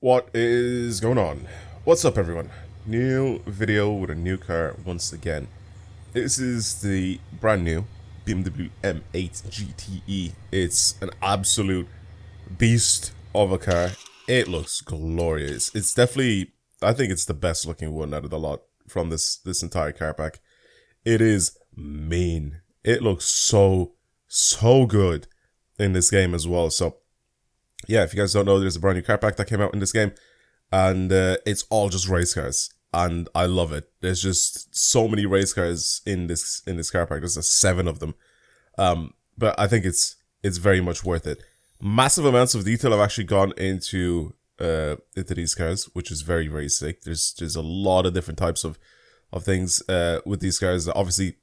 What is going on? What's up, everyone? New video with a new car once again. This is the brand new BMW M8 GTE. It's an absolute beast of a car. It looks glorious. It's definitely, I think it's the best looking one out of the lot from this entire car pack. It is mean. It looks so good in this game as well. So yeah, if you guys don't know, there's a brand new car pack that came out in this game, and it's all just race cars, and I love it. There's just so many race cars in this car pack. There's 7 of them, but I think it's very much worth it. Massive amounts of detail have actually gone into these cars, which is very sick. There's a lot of different types of things with these cars. Obviously,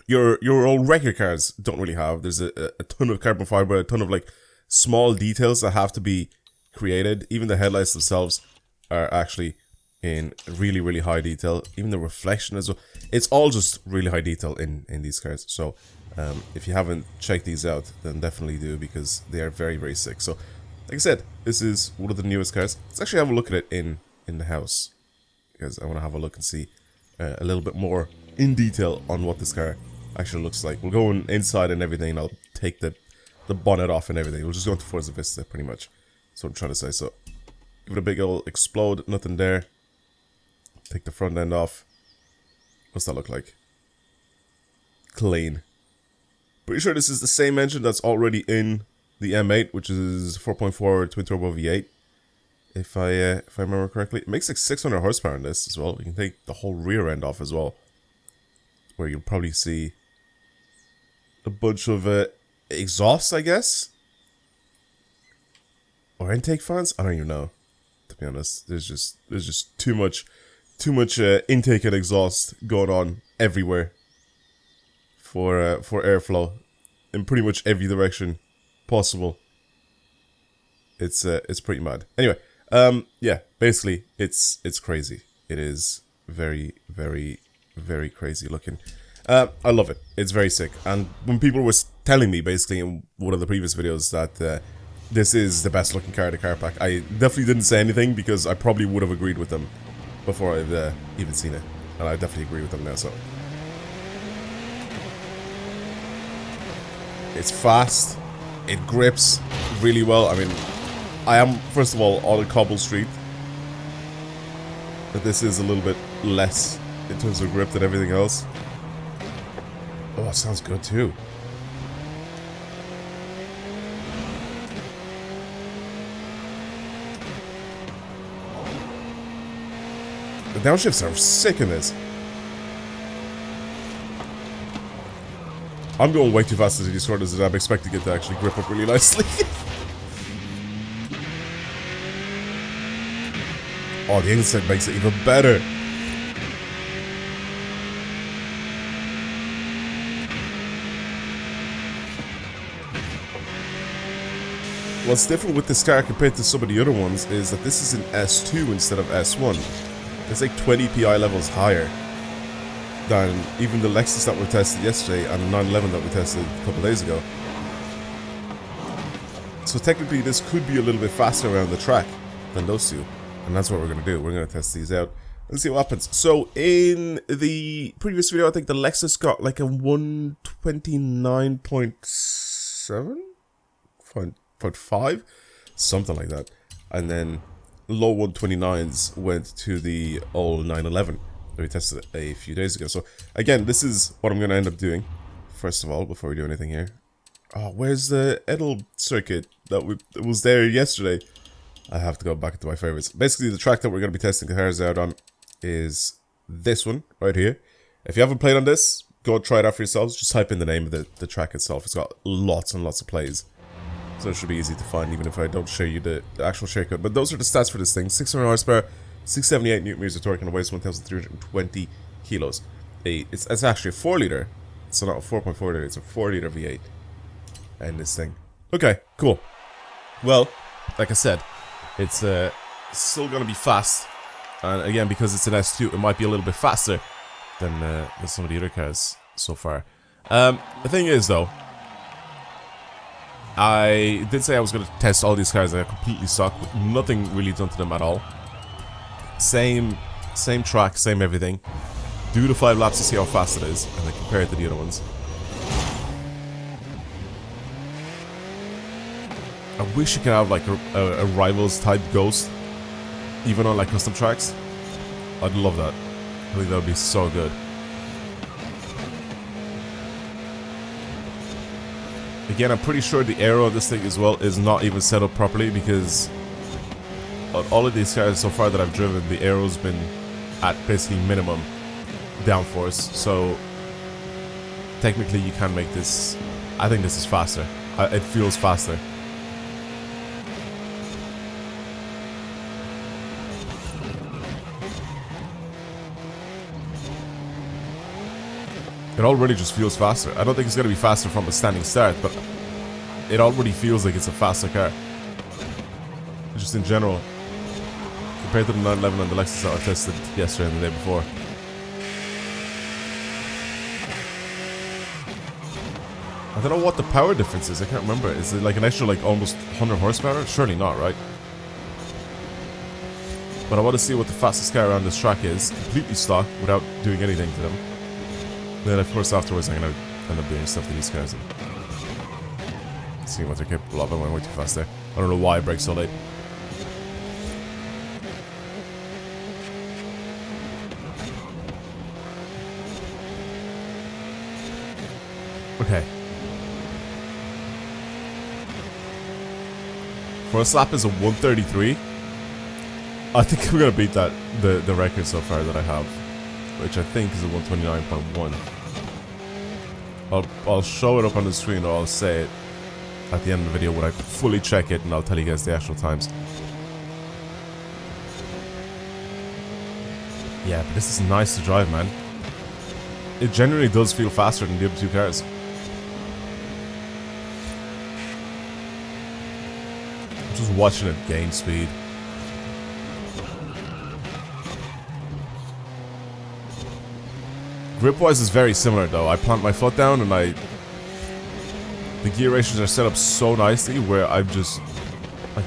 your old record cars don't really have. There's a ton of carbon fiber, a ton of like small details that have to be created. Even the headlights themselves are actually in really high detail. Even the reflection as well. It's all just really high detail in these cars. So if you haven't checked these out, then definitely do, because they are very sick. So like I said, this is one of the newest cars. Let's actually have a look at it in the house, because I want to have a look and see a little bit more in detail on what this car actually looks like. We'll go inside and everything, and I'll take the bonnet off and everything. We'll just go into Forza Vista, pretty much. That's what I'm trying to say. So, give it a big old explode. Nothing there. Take the front end off. What's that look like? Clean. Pretty sure this is the same engine that's already in the M8, which is 4.4 twin turbo V8. If I remember correctly, it makes like 600 horsepower in this as well. You can take the whole rear end off as well, where you'll probably see a bunch of exhaust, I guess, or intake fans. I don't even know, to be honest. There's just too much intake and exhaust going on everywhere for airflow in pretty much every direction possible. It's pretty mad. Anyway, yeah, basically it's crazy. It is very crazy looking. I love it. It's very sick. And when people were telling me, basically, in one of the previous videos, that this is the best looking car in the car pack, I definitely didn't say anything, because I probably would have agreed with them before I've even seen it. And I definitely agree with them now, so. It's fast. It grips really well. I mean, I am, first of all, on a cobble street, but this is a little bit less in terms of grip than everything else. Oh, it sounds good too. The downshifts are sick in this. I'm going way too fast into these corners, and I'm expecting it to actually grip up really nicely. Oh, the inside makes it even better. What's different with this car compared to some of the other ones is that this is an S2 instead of S1. It's like 20 PI levels higher than even the Lexus that we tested yesterday and the 911 that we tested a couple days ago. So technically this could be a little bit faster around the track than those two. And that's what we're going to do. We're going to test these out and see what happens. So in the previous video, I think the Lexus got like a 129.7? 0.5, something like that, and then low 129s went to the old 911 that we tested a few days ago. So again, this is what I'm going to end up doing first of all before we do anything here. Oh, where's the Edel circuit that was there yesterday? I have to go back into my favorites. Basically, the track that we're going to be testing the cars out on is this one right here. If you haven't played on this, go try it out for yourselves. Just type in the name of the track itself. It's got lots and lots of plays, so it should be easy to find, even if I don't show you the actual shortcut. But those are the stats for this thing. 600 horsepower, 678 newton meters of torque, and it weighs 1,320 kilos. It's actually a 4-liter. It's not a 4.4 liter, it's a 4-liter V8. And this thing. Okay, cool. Well, like I said, it's still going to be fast. And again, because it's an S2, it might be a little bit faster than some of the other cars so far. The thing is, though, I did say I was going to test all these cars that are completely stock, with nothing really done to them at all. Same track, same everything. Do the 5 laps to see how fast it is, and then compare it to the other ones. I wish you could have like a rivals type ghost, even on like custom tracks. I'd love that. I think that would be so good. Again, I'm pretty sure the aero of this thing as well is not even set up properly, because on all of these cars so far that I've driven, the aero's been at basically minimum downforce. So technically you can make this. I think this is faster. It feels faster. It already just feels faster. I don't think it's going to be faster from a standing start, but it already feels like it's a faster car. Just in general. Compared to the 911 and the Lexus that I tested yesterday and the day before. I don't know what the power difference is. I can't remember. Is it like an extra like almost 100 horsepower? Surely not, right? But I want to see what the fastest car around this track is. Completely stock without doing anything to them. Then of course afterwards I'm going to end up doing stuff to these cars and seeing what they're capable of. I went way too fast there. I don't know why I brake so late. Okay. First lap is a 133. I think I'm gonna beat that the record so far that I have, which I think is a 129.1. I'll show it up on the screen, or I'll say it at the end of the video when I fully check it, and I'll tell you guys the actual times. Yeah, but this is nice to drive, man. It generally does feel faster than the other two cars. I'm just watching it gain speed. Grip-wise is very similar though. I plant my foot down and the gear ratios are set up so nicely where I can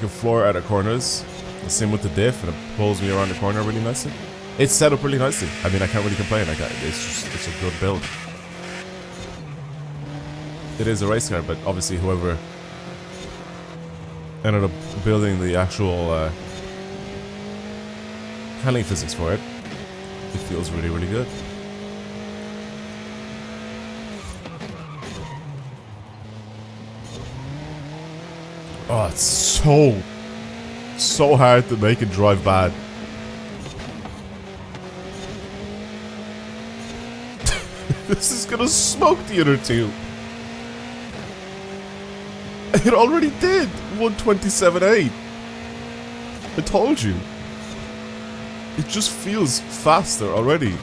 floor out of corners. The same with the diff, and it pulls me around the corner really nicely. It's set up really nicely. I mean, I can't really complain. It's a good build. It is a race car, but obviously whoever ended up building the actual handling physics for it, it feels really, really good. Oh, it's so hard to make it drive bad. This is gonna smoke the other two. It already did 127.8. I told you. It just feels faster already.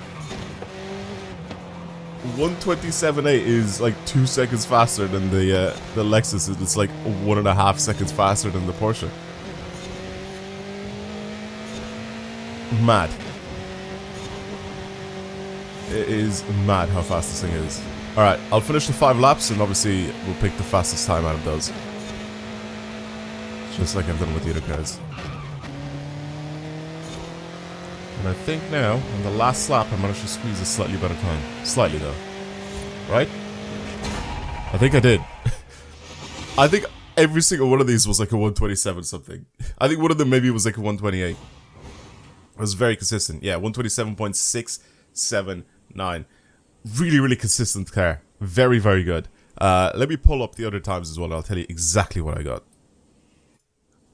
127.8 is like 2 seconds faster than the Lexus. It's like 1.5 seconds faster than the Porsche. Mad. It is mad how fast this thing is. Alright, I'll finish the 5 laps and obviously we'll pick the fastest time out of those. Just like I've done with the other cars. And I think now, on the last lap, I managed to squeeze a slightly better time. Slightly though. Right? I think I did. I think every single one of these was like a 127 something. I think one of them maybe was like a 128. It was very consistent. Yeah, 127.679. Really, really consistent car. Very, very good. Let me pull up the other times as well, and I'll tell you exactly what I got.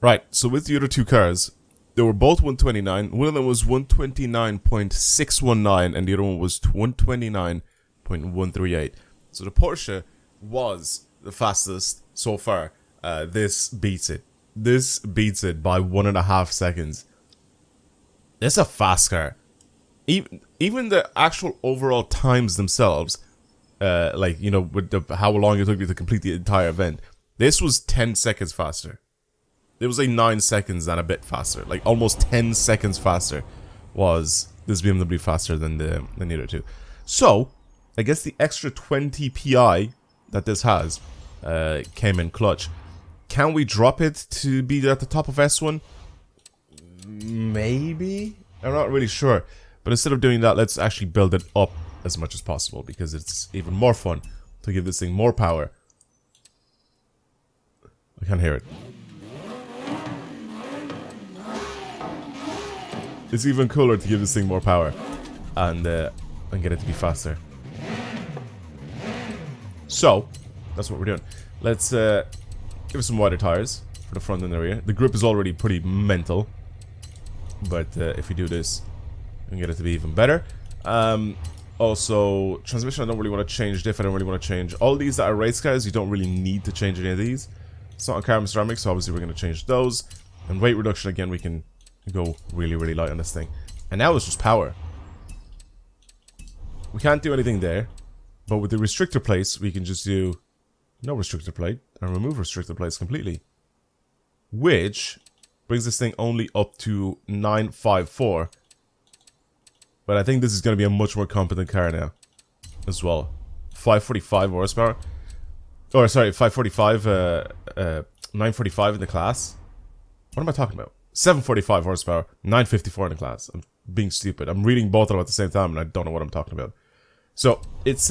Right, so with the other two cars, they were both 129. One of them was 129.619, and the other one was 129.138. So the Porsche was the fastest so far. This beats it. This beats it by 1.5 seconds. It's a fast car. Even the actual overall times themselves, like, you know, with how long it took me to complete the entire event, this was 10 seconds faster. It was like 9 seconds and a bit faster. Like almost 10 seconds faster was this BMW faster than the other two. So, I guess the extra 20 PI that this has came in clutch. Can we drop it to be at the top of S1? Maybe? I'm not really sure. But instead of doing that, let's actually build it up as much as possible, because it's even more fun to give this thing more power. I can't hear it. It's even cooler to give this thing more power and get it to be faster. So, that's what we're doing. Let's give it some wider tires for the front and the rear. The grip is already pretty mental, but if we do this, we can get it to be even better. Also, transmission, I don't really want to change. Diff, I don't really want to change. All these that are race cars, you don't really need to change any of these. It's not a carbon ceramic, so obviously we're going to change those. And weight reduction, again, we can go really, really light on this thing. And now it's just power. We can't do anything there. But with the restrictor plates, we can just do no restrictor plate and remove restrictor plates completely. Which brings this thing only up to 954. But I think this is going to be a much more competent car now as well. 545 horsepower. Or sorry, 545, 945 in the class. What am I talking about? 745 horsepower, 954 in the class. I'm being stupid. I'm reading both of them at the same time and I don't know what I'm talking about. So, it's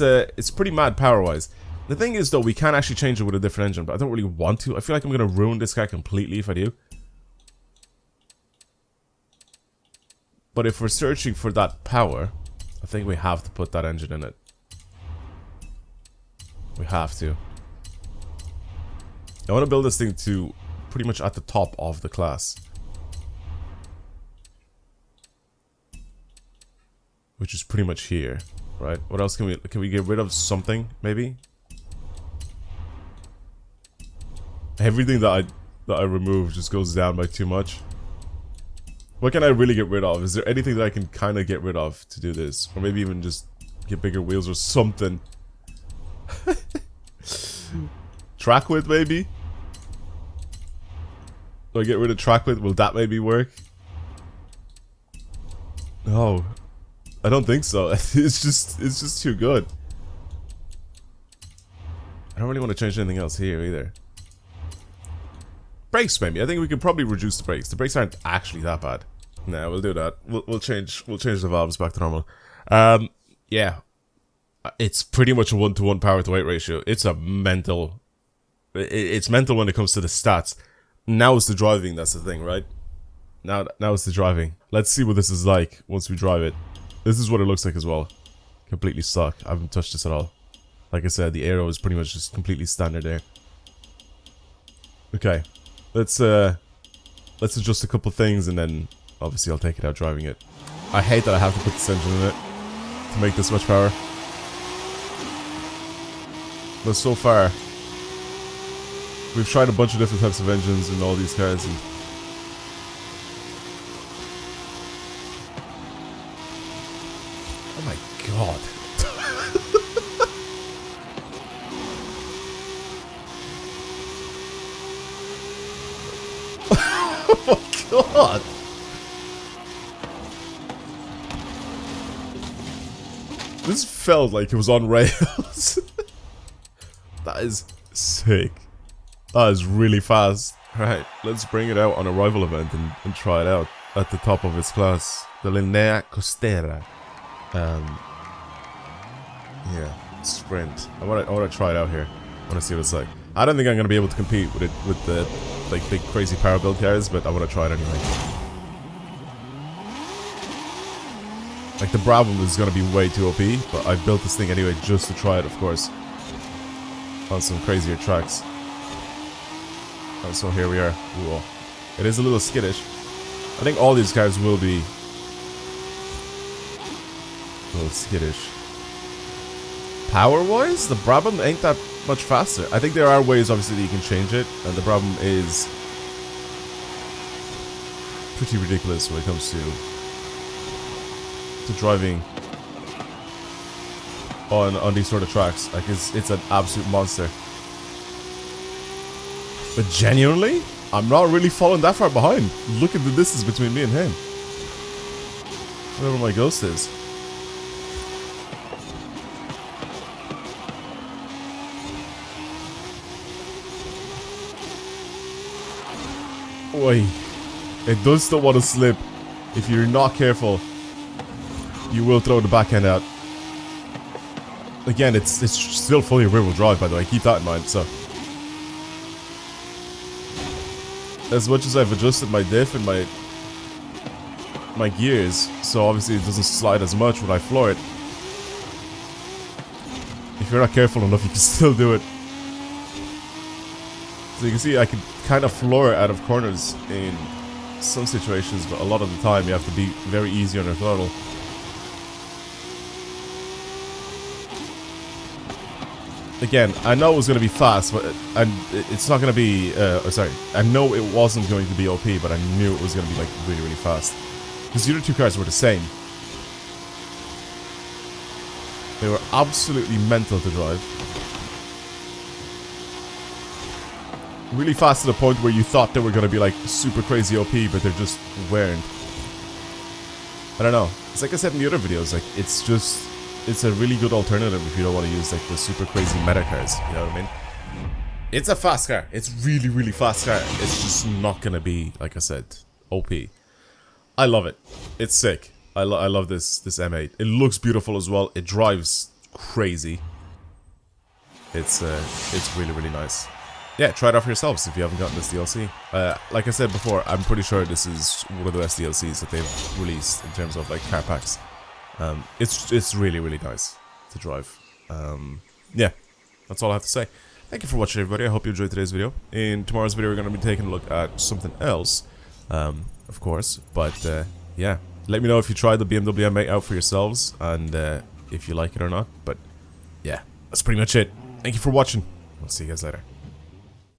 pretty mad power-wise. The thing is, though, we can actually change it with a different engine, but I don't really want to. I feel like I'm going to ruin this car completely if I do. But if we're searching for that power, I think we have to put that engine in it. We have to. I want to build this thing to pretty much at the top of the class. Which is pretty much here, right? What else can we get rid of something, maybe? Everything that I remove just goes down by too much. What can I really get rid of? Is there anything that I can kind of get rid of to do this? Or maybe even just get bigger wheels or something. Track width, maybe? Do I get rid of track width? Will that maybe work? No. I don't think so. It's just too good. I don't really want to change anything else here either. Brakes, maybe. I think we could probably reduce the brakes. The brakes aren't actually that bad. Nah, we'll do that. We'll change the valves back to normal. Yeah. It's pretty much a 1-to-1 power to weight ratio. It's a mental. It's mental when it comes to the stats. Now it's the driving, that's the thing, right? Now it's the driving. Let's see what this is like once we drive it. This is what it looks like as well. Completely stock. I haven't touched this at all. Like I said, the aero is pretty much just completely standard there. Okay. Let's adjust a couple things and then obviously I'll take it out driving it. I hate that I have to put this engine in it to make this much power. But so far, we've tried a bunch of different types of engines in all these cars and oh my god. Oh my god. This felt like it was on rails. That is sick. That is really fast. Right, let's bring it out on a rival event and try it out at the top of its class. The Linea Costera. Yeah, sprint. I wanna try it out here. I wanna see what it's like. I don't think I'm gonna be able to compete with it with the like big crazy power build cars, but I wanna try it anyway. Like the Brabham is gonna be way too OP, but I built this thing anyway just to try it, of course, on some crazier tracks. And so here we are. Ooh, it is a little skittish. I think all these cars will be a little skittish. Power-wise, the Brabham ain't that much faster. I think there are ways, obviously, that you can change it, and the Brabham is pretty ridiculous when it comes to driving on these sort of tracks. Like it's an absolute monster. But genuinely, I'm not really falling that far behind. Look at the distance between me and him. Whatever my ghost is. Oi. It does still want to slip. If you're not careful, you will throw the back end out. Again, it's still fully rear-wheel drive, by the way. Keep that in mind. So, as much as I've adjusted my diff and my gears, so obviously it doesn't slide as much when I floor it. If you're not careful enough, you can still do it. So you can see I can kind of floor it out of corners in some situations, but a lot of the time you have to be very easy on your throttle. Again, I know it was going to be fast, but it's not going to be, sorry, I know it wasn't going to be OP, but I knew it was going to be like really, really fast. Because the other two cars were the same. They were absolutely mental to drive. Really fast to the point where you thought they were going to be like super crazy OP, but they just weren't. I don't know. It's like I said in the other videos, like it's a really good alternative if you don't want to use like the super crazy meta cars, you know what I mean? It's a fast car. It's really, really fast car. It's just not going to be, like I said, OP. I love it. It's sick. I love this M8. It looks beautiful as well. It drives crazy. It's really, really nice. Yeah, try it out for yourselves if you haven't gotten this DLC. Like I said before, I'm pretty sure this is one of the best DLCs that they've released in terms of like car packs. It's really, really nice to drive. Yeah, that's all I have to say. Thank you for watching, everybody. I hope you enjoyed today's video. In tomorrow's video, we're going to be taking a look at something else, of course. But yeah, let me know if you tried the BMW M8 out for yourselves and if you like it or not. But yeah, that's pretty much it. Thank you for watching. I'll see you guys later.